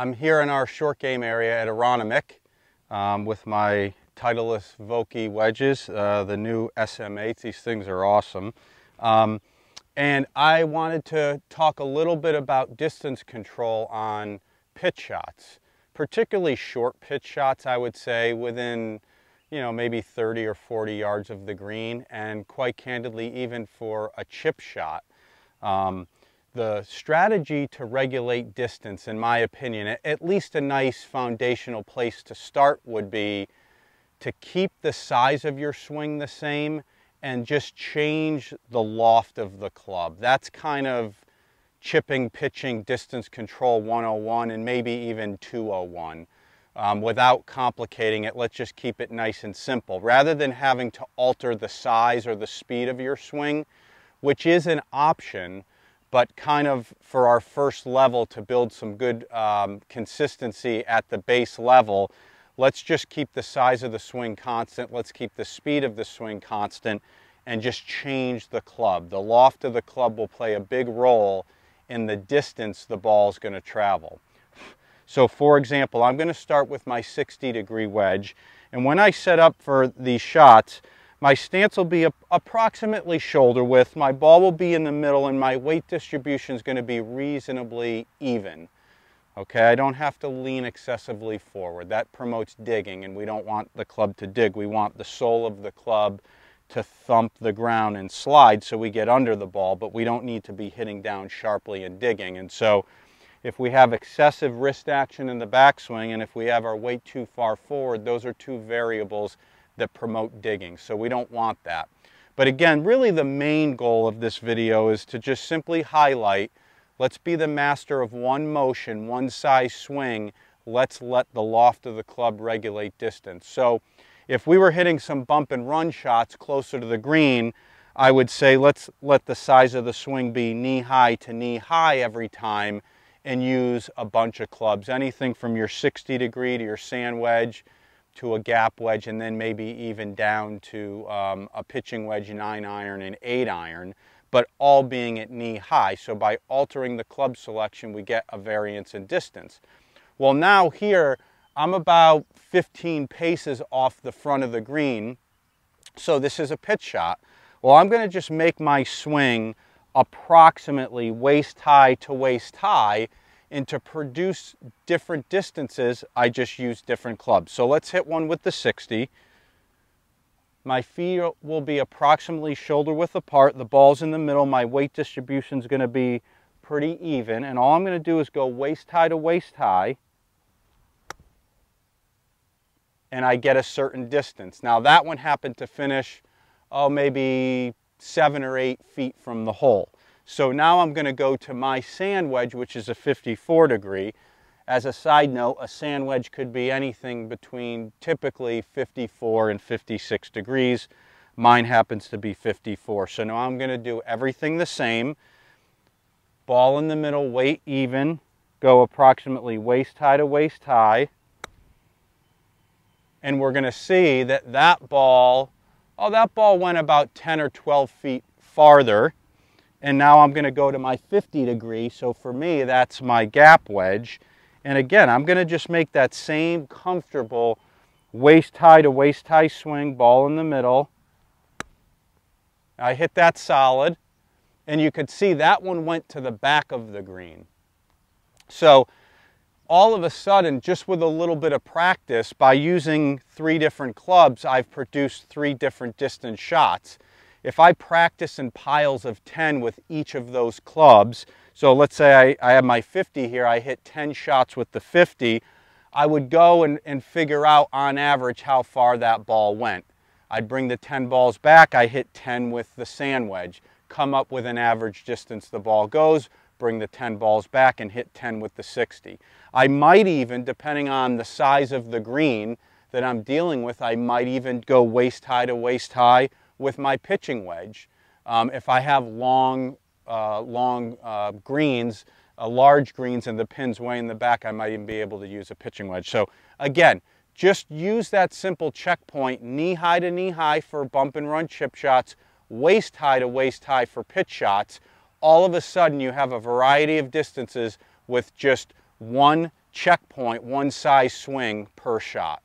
I'm here in our short game area at Aronimink with my Titleist Vokey wedges, the new SM8s. These things are awesome. And I wanted to talk a little bit about distance control on pitch shots, particularly short pitch shots, I would say, within, maybe 30 or 40 yards of the green, and quite candidly, even for a chip shot. The strategy to regulate distance, in my opinion, at least a nice foundational place to start would be to keep the size of your swing the same and just change the loft of the club. That's kind of chipping, pitching, distance control 101 and maybe even 201. Without complicating it, let's just keep it nice and simple. Rather than having to alter the size or the speed of your swing, which is an option, but kind of for our first level to build some good consistency at the base level, let's just keep the size of the swing constant, let's keep the speed of the swing constant, and just change the club. The loft of the club will play a big role in the distance the ball is going to travel. So for example, I'm going to start with my 60-degree wedge, and when I set up for these shots, my stance will be approximately shoulder width, my ball will be in the middle, and my weight distribution is going to be reasonably even. Okay, I don't have to lean excessively forward. That promotes digging, and we don't want the club to dig. We want the sole of the club to thump the ground and slide so we get under the ball, but we don't need to be hitting down sharply and digging. And so if we have excessive wrist action in the backswing, and if we have our weight too far forward, those are two variables that promote digging, so we don't want that. But again, really the main goal of this video is to just simply highlight, let's be the master of one motion, one size swing, let's let the loft of the club regulate distance. So if we were hitting some bump and run shots closer to the green, I would say let's let the size of the swing be knee high to knee high every time and use a bunch of clubs, anything from your 60-degree to your sand wedge, to a gap wedge, and then maybe even down to a pitching wedge 9-iron and 8-iron, but all being at knee high. So by altering the club selection, we get a variance in distance. Well, now here, I'm about 15 paces off the front of the green, so this is a pitch shot. Well, I'm going to just make my swing approximately waist high to waist high, and to produce different distances, I just use different clubs. So let's hit one with the 60. My feet will be approximately shoulder width apart. The ball's in the middle. My weight distribution is going to be pretty even. And all I'm going to do is go waist high to waist high. And I get a certain distance. Now that one happened to finish, maybe 7 or 8 feet from the hole. So now I'm going to go to my sand wedge, which is a 54-degree. As a side note, a sand wedge could be anything between typically 54 and 56 degrees. Mine happens to be 54. So now I'm going to do everything the same. Ball in the middle, weight even, go approximately waist high to waist high. And we're going to see that that ball went about 10 or 12 feet farther. And now I'm going to go to my 50-degree, so for me that's my gap wedge. And again, I'm going to just make that same comfortable waist high to waist high swing, ball in the middle. I hit that solid, and you could see that one went to the back of the green. So all of a sudden, just with a little bit of practice, by using 3 different clubs, I've produced 3 different distance shots. If I practice in piles of 10 with each of those clubs, so let's say I have my 50 here, I hit 10 shots with the 50, I would go and figure out on average how far that ball went. I'd bring the 10 balls back, I hit 10 with the sand wedge, come up with an average distance the ball goes, bring the 10 balls back and hit 10 with the 60. I might even, depending on the size of the green that I'm dealing with, I might even go waist high to waist high with my pitching wedge. If I have long greens, large greens and the pin's way in the back, I might even be able to use a pitching wedge. So again, just use that simple checkpoint, knee high to knee high for bump and run chip shots, waist high to waist high for pitch shots. All of a sudden you have a variety of distances with just one checkpoint, one size swing per shot.